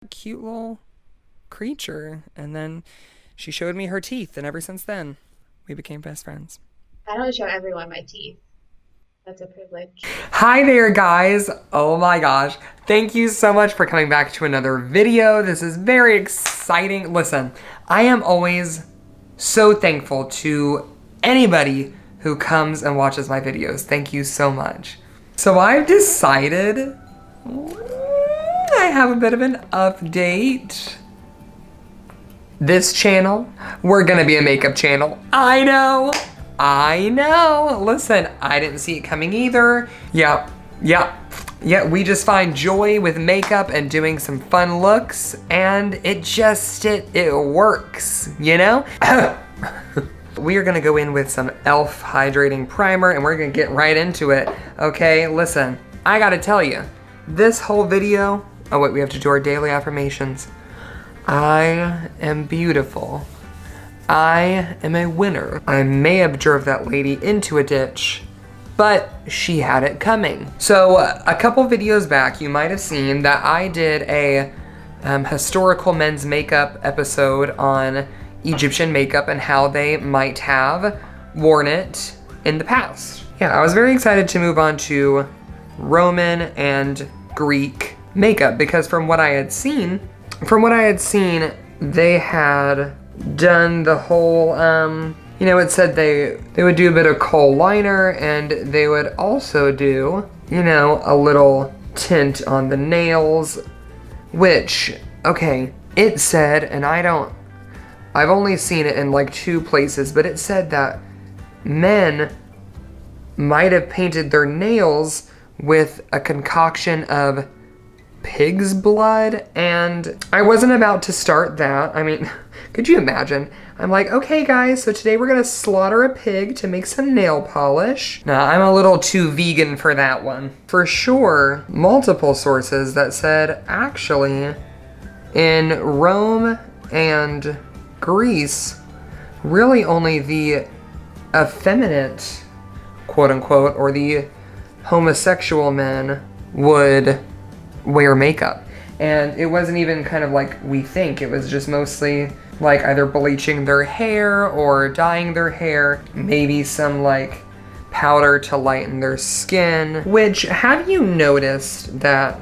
cute little creature. And then she showed me her teeth, and ever since then, we became best friends. I don't show everyone my teeth. That's a privilege. Hi there, guys. Oh my gosh. Thank you so much for coming back to another video. This is very exciting. Listen, I am always so thankful to anybody who comes and watches my videos. Thank you so much. So I've decided I have a bit of an update. This channel, we're gonna be a makeup channel. I know. Listen, I didn't see it coming either. Yep. We just find joy with makeup and doing some fun looks, and it works, you know? We are gonna go in with some e.l.f. hydrating primer, and we're gonna get right into it. Okay, listen, I gotta tell you, this whole video, oh wait, we have to do our daily affirmations. I am beautiful. I am a winner. I may have drove that lady into a ditch, but she had it coming. So a couple videos back, you might have seen that I did a historical men's makeup episode on Egyptian makeup and how they might have worn it in the past. Yeah, I was very excited to move on to Roman and Greek makeup because from what I had seen, they had done the whole, it said they would do a bit of kohl liner, and they would also do, a little tint on the nails, which, okay, it said, and I've only seen it in like 2 places, but it said that men might have painted their nails with a concoction of pig's blood, and I wasn't about to start that. I mean, could you imagine? I'm like, okay guys, so today we're gonna slaughter a pig to make some nail polish. Nah, I'm a little too vegan for that one. For sure, multiple sources that said, actually, in Rome and Greece, really only the effeminate, quote unquote, or the homosexual men would wear makeup. And it wasn't even kind of like we think. It was just mostly like either bleaching their hair or dyeing their hair, maybe some like powder to lighten their skin. Which, have you noticed that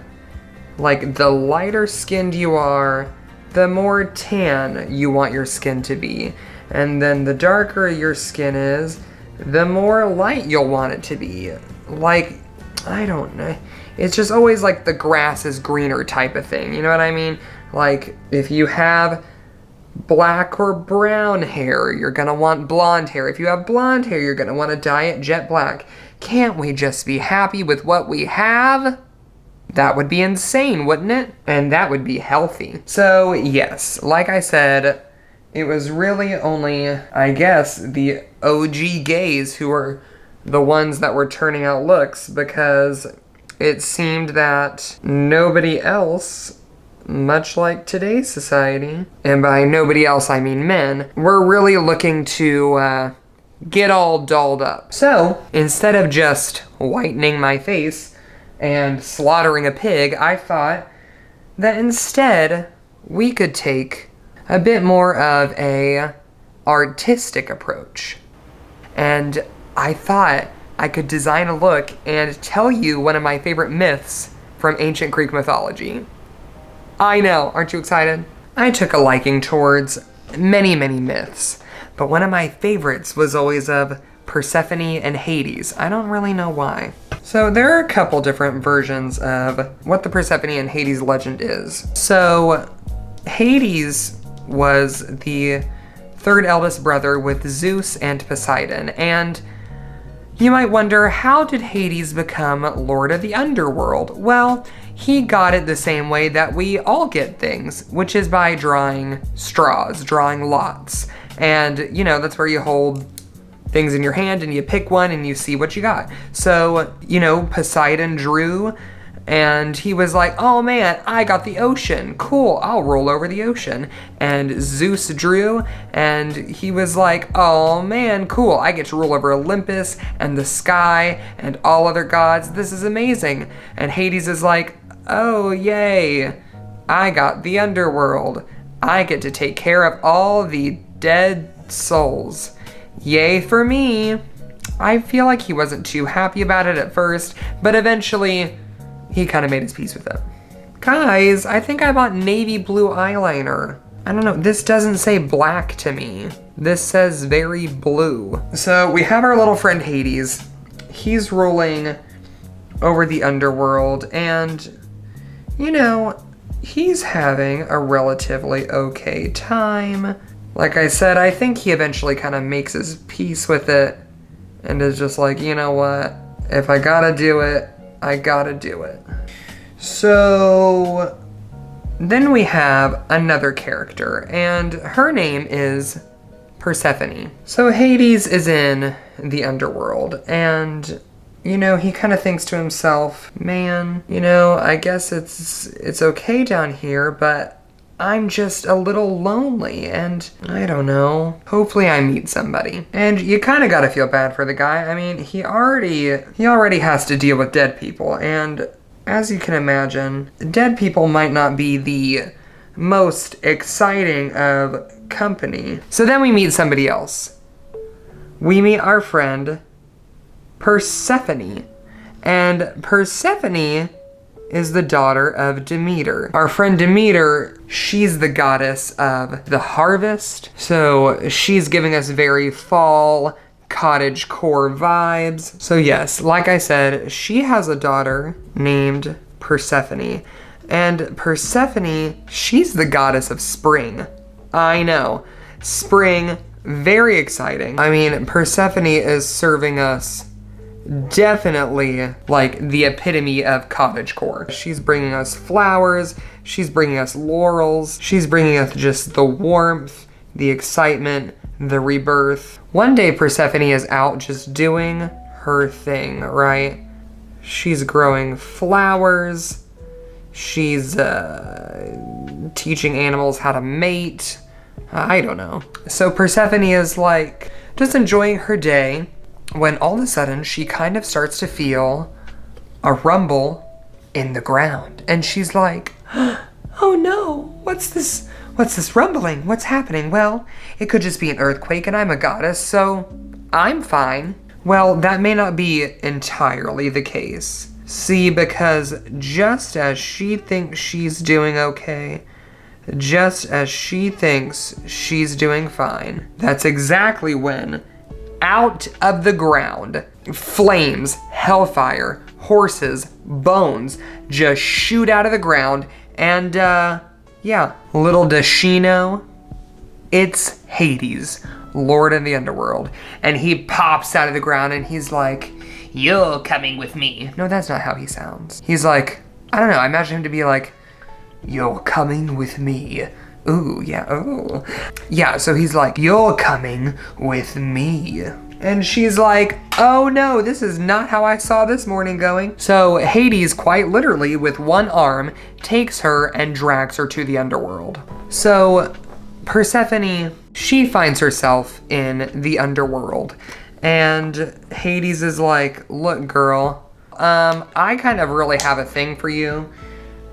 like the lighter skinned you are, the more tan you want your skin to be. And then the darker your skin is, the more light you'll want it to be. Like, I don't know. It's just always like the grass is greener type of thing, you know what I mean? Like, if you have black or brown hair, you're gonna want blonde hair. If you have blonde hair, you're gonna want to dye it jet black. Can't we just be happy with what we have? That would be insane, wouldn't it? And that would be healthy. So yes, like I said, it was really only, I guess, the OG gays who were the ones that were turning out looks, because it seemed that nobody else, much like today's society, and by nobody else I mean men, were really looking to get all dolled up. So instead of just whitening my face and slaughtering a pig, I thought that instead we could take a bit more of a artistic approach. And I thought I could design a look and tell you one of my favorite myths from ancient Greek mythology. I know, aren't you excited? I took a liking towards many myths, but one of my favorites was always of Persephone and Hades. I don't really know why. So there are a couple different versions of what the Persephone and Hades legend is. So Hades was the third eldest brother with Zeus and Poseidon, and you might wonder, how did Hades become Lord of the Underworld? Well, he got it the same way that we all get things, which is by drawing straws, drawing lots. And, that's where you hold things in your hand and you pick one and you see what you got. So, Poseidon drew, and he was like, oh man, I got the ocean. Cool, I'll roll over the ocean. And Zeus drew, and he was like, oh man, cool, I get to roll over Olympus and the sky and all other gods. This is amazing. And Hades is like, oh yay, I got the Underworld. I get to take care of all the dead souls. Yay for me. I feel like he wasn't too happy about it at first, but eventually he kind of made his peace with it. Guys, I think I bought navy blue eyeliner. I don't know, this doesn't say black to me. This says very blue. So we have our little friend Hades. He's ruling over the Underworld, and you know, he's having a relatively okay time. Like I said, I think he eventually kind of makes his peace with it and is just like, you know what? If I gotta do it, I gotta do it. So then we have another character, and her name is Persephone. So Hades is in the Underworld, and you know, he kind of thinks to himself, man, you know, I guess it's okay down here, but I'm just a little lonely, and I don't know, hopefully I meet somebody. And you kind of gotta feel bad for the guy. I mean, he already has to deal with dead people, and as you can imagine, dead people might not be the most exciting of company. So then we meet somebody else. We meet our friend Persephone, and Persephone is the daughter of Demeter. Our friend Demeter, she's the goddess of the harvest, so she's giving us very fall cottagecore vibes. So yes, like I said, she has a daughter named Persephone, and Persephone, she's the goddess of spring. I know, spring, very exciting. I mean, Persephone is serving us definitely like the epitome of cottagecore. She's bringing us flowers, she's bringing us laurels, she's bringing us just the warmth, the excitement, the rebirth. One day Persephone is out just doing her thing, right? She's growing flowers, she's teaching animals how to mate, I don't know. So Persephone is like just enjoying her day, when all of a sudden she kind of starts to feel a rumble in the ground. And she's like, oh no, what's this rumbling? What's happening? Well, it could just be an earthquake, and I'm a goddess, so I'm fine. Well, that may not be entirely the case. See, because just as she thinks she's doing okay, just as she thinks she's doing fine, that's exactly when out of the ground, flames, hellfire, horses, bones just shoot out of the ground, and yeah, little does she know, it's Hades, Lord of the Underworld, and he pops out of the ground and he's like, you're coming with me. No, that's not how he sounds. He's like, I don't know, I imagine him to be like, you're coming with me. Ooh, yeah, ooh. Yeah, so he's like, you're coming with me. And she's like, oh no, this is not how I saw this morning going. So Hades, quite literally, with one arm, takes her and drags her to the Underworld. So Persephone, she finds herself in the Underworld. And Hades is like, look, girl, I kind of really have a thing for you.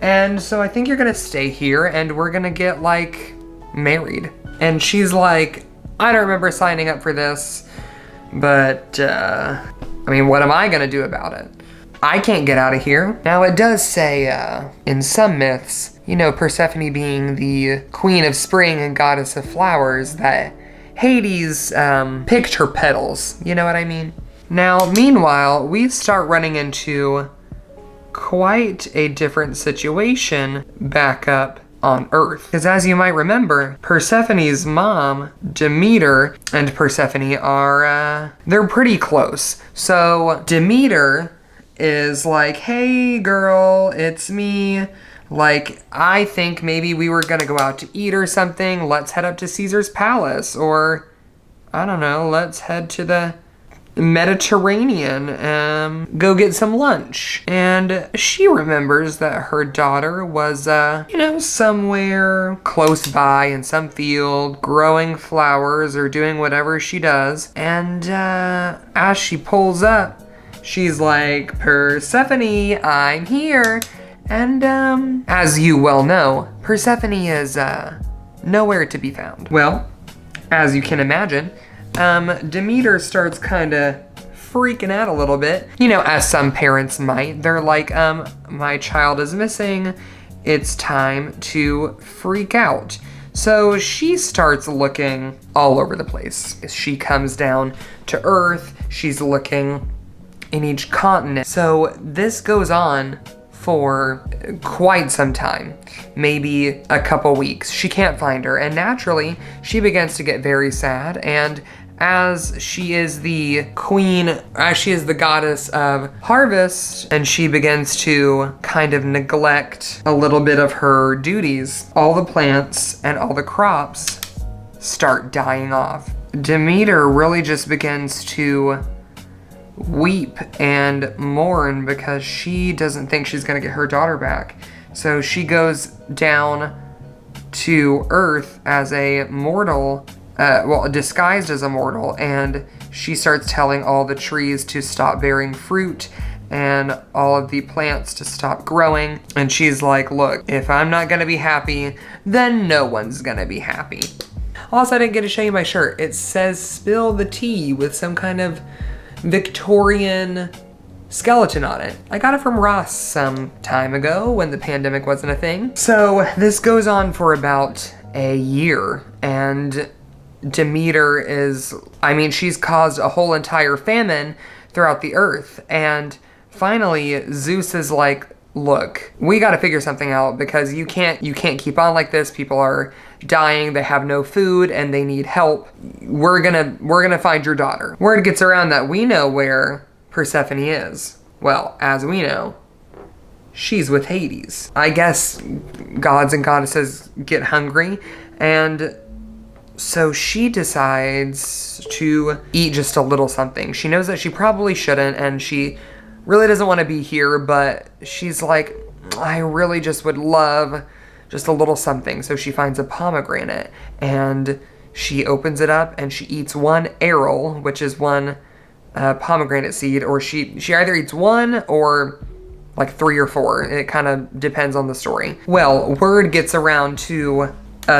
And so I think you're gonna stay here and we're gonna get like married. And she's like, I don't remember signing up for this, but I mean, what am I gonna do about it? I can't get out of here. Now it does say in some myths, you know, Persephone being the queen of spring and goddess of flowers, that Hades picked her petals, you know what I mean? Now, meanwhile, we start running into quite a different situation back up on Earth. Because as you might remember, Persephone's mom, Demeter, and Persephone are, they're pretty close. So Demeter is like, hey girl, it's me. Like, I think maybe we were gonna go out to eat or something. Let's head up to Caesar's palace. Or, I don't know, let's head to the Mediterranean, go get some lunch. And she remembers that her daughter was, you know, somewhere close by in some field, growing flowers or doing whatever she does. And as she pulls up, she's like, Persephone, I'm here. And as you well know, Persephone is nowhere to be found. Well, as you can imagine, Demeter starts kind of freaking out a little bit. You know, as some parents might. They're like, my child is missing. It's time to freak out. So she starts looking all over the place. She comes down to Earth. She's looking in each continent. So this goes on for quite some time, maybe a couple weeks. She can't find her, and naturally, she begins to get very sad, and as she is the queen, as she is the goddess of harvest, and she begins to kind of neglect a little bit of her duties, all the plants and all the crops start dying off. Demeter really just begins to weep and mourn because she doesn't think she's gonna get her daughter back. So she goes down to Earth as a mortal, disguised as a mortal, and she starts telling all the trees to stop bearing fruit and all of the plants to stop growing. And she's like, look, if I'm not gonna be happy, then no one's gonna be happy. Also, I didn't get to show you my shirt. It says spill the tea with some kind of Victorian skeleton on it. I got it from Ross some time ago when the pandemic wasn't a thing. So this goes on for about a year, and Demeter is, she's caused a whole entire famine throughout the earth. And finally, Zeus is like, look, we gotta figure something out because you can't keep on like this. People are dying, they have no food, and they need help. We're gonna find your daughter. Word gets around that we know where Persephone is. Well, as we know, she's with Hades. I guess gods and goddesses get hungry, and so she decides to eat just a little something. She knows that she probably shouldn't, and she really doesn't want to be here, but she's like, I really just would love just a little something. So she finds a pomegranate, and she opens it up, and she eats one aril, which is one pomegranate seed, or she either eats one or like 3 or 4. It kind of depends on the story. Well, word gets around to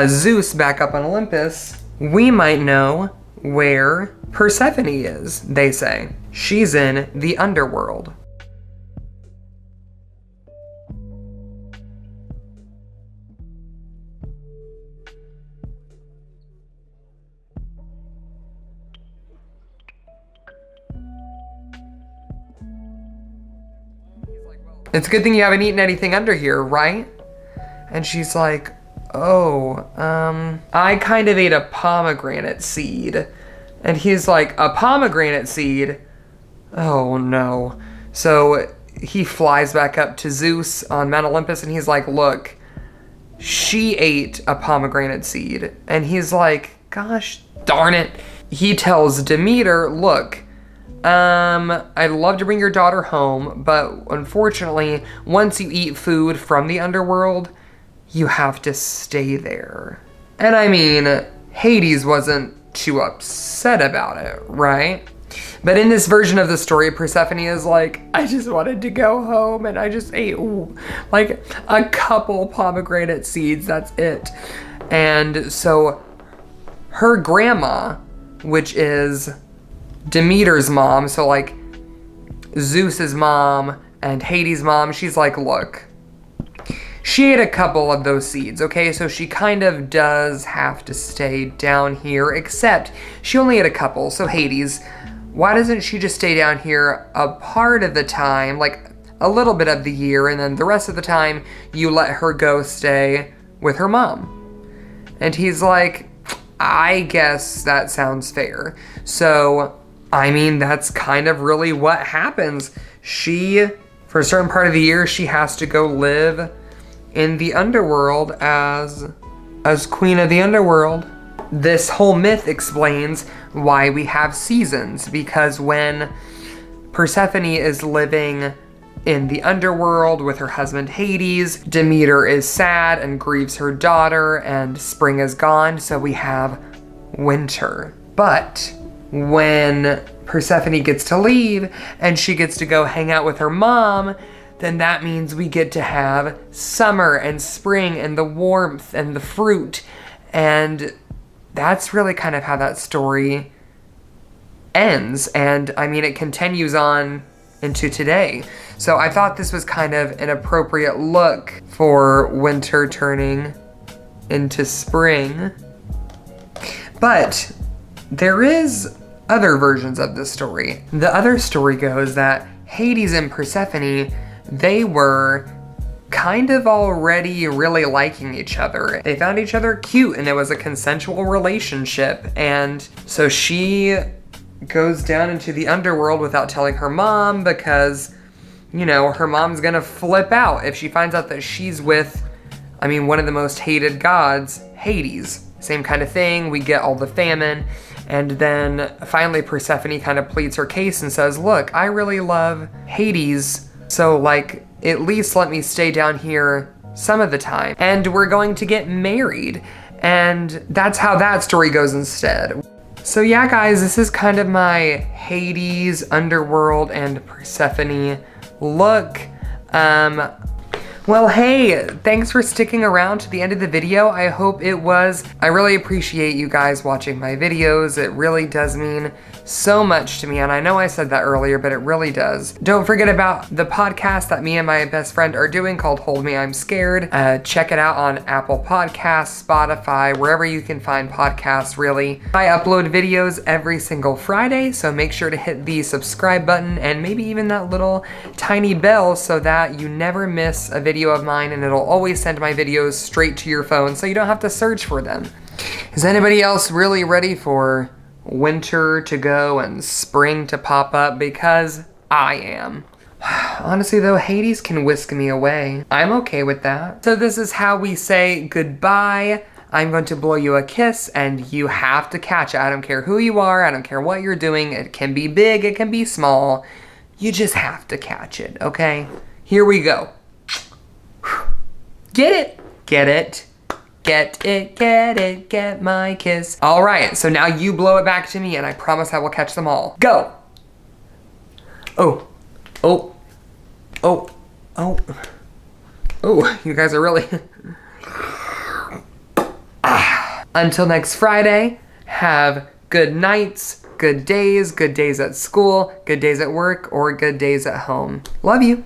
Zeus back up on Olympus. We might know where Persephone is, they say. She's in the Underworld. It's a good thing you haven't eaten anything under here, right? And she's like, oh, I kind of ate a pomegranate seed. And he's like, a pomegranate seed? Oh no. So he flies back up to Zeus on Mount Olympus, and he's like, look, she ate a pomegranate seed. And he's like, gosh darn it. He tells Demeter, look, I'd love to bring your daughter home, but unfortunately, once you eat food from the underworld, you have to stay there. And Hades wasn't too upset about it, right? But in this version of the story, Persephone is like, I just wanted to go home, and I just ate like a couple pomegranate seeds, that's it. And so her grandma, which is Demeter's mom, so like Zeus's mom and Hades' mom, she's like, look, she ate a couple of those seeds, okay? So she kind of does have to stay down here, except she only ate a couple. So Hades, why doesn't she just stay down here a part of the time, like a little bit of the year, and then the rest of the time you let her go stay with her mom? And he's like, I guess that sounds fair. So that's kind of really what happens. She, for a certain part of the year, she has to go live in the underworld as queen of the underworld. This whole myth explains why we have seasons, because when Persephone is living in the underworld with her husband Hades, Demeter is sad and grieves her daughter, and spring is gone, so we have winter. But when Persephone gets to leave and she gets to go hang out with her mom, then that means we get to have summer and spring and the warmth and the fruit. And that's really kind of how that story ends. And I mean, it continues on into today. So I thought this was kind of an appropriate look for winter turning into spring. But there is other versions of this story. The other story goes that Hades and Persephone, they were kind of already really liking each other. They found each other cute and it was a consensual relationship. And so she goes down into the underworld without telling her mom because, you know, her mom's gonna flip out if she finds out that she's with, I mean, one of the most hated gods, Hades. Same kind of thing, we get all the famine, and then finally Persephone kind of pleads her case and says, look, I really love Hades, so like, at least let me stay down here some of the time, and we're going to get married. And that's how that story goes instead. So yeah, guys, this is kind of my Hades, Underworld, and Persephone look. Well, hey, thanks for sticking around to the end of the video. I really appreciate you guys watching my videos. It really does mean so much to me, and I know I said that earlier, but it really does. Don't forget about the podcast that me and my best friend are doing called Hold Me, I'm Scared. Check it out on Apple Podcasts, Spotify, wherever you can find podcasts, really. I upload videos every single Friday, so make sure to hit the subscribe button and maybe even that little tiny bell so that you never miss a video of mine, and it'll always send my videos straight to your phone so you don't have to search for them. Is anybody else really ready for winter to go and spring to pop up? Because I am. Honestly though, Hades can whisk me away. I'm okay with that. So this is how we say goodbye. I'm going to blow you a kiss and you have to catch it. I don't care who you are, I don't care what you're doing. It can be big, it can be small. You just have to catch it, okay? Here we go. Get it? Get it? Get it, get it, get my kiss. All right, so now you blow it back to me and I promise I will catch them all. Go. Oh, oh, oh, oh. Oh, you guys are really... Until next Friday, have good nights, good days at school, good days at work, or good days at home. Love you.